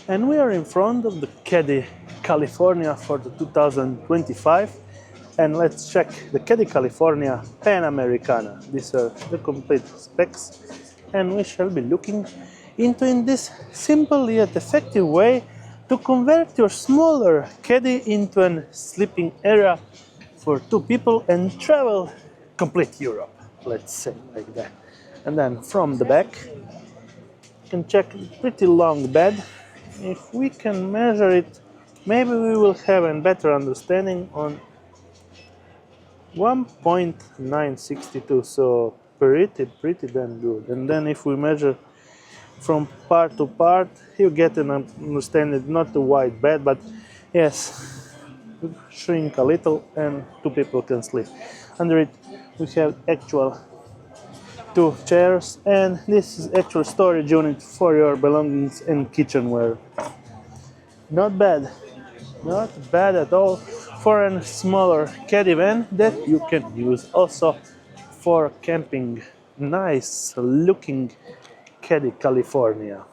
And we are in front of the Caddy California for the 2025. And let's check the Caddy California Panamericana. These are the complete specs. And we shall be looking into in this simple yet effective way to convert your smaller Caddy into a sleeping area for two people and travel complete Europe, let's say like that. And then from the back, you can check the pretty long bed. If we can measure it, maybe we will have a better understanding on 1.962, so pretty damn good. And then if we measure from part to part, you get an understanding, not a wide bed, but yes, shrink a little and two people can sleep. Under it we have actual two chairs, and this is actual storage unit for your belongings and kitchenware. Not bad at all for a smaller caddy van that you can use also for camping. Nice looking Caddy California.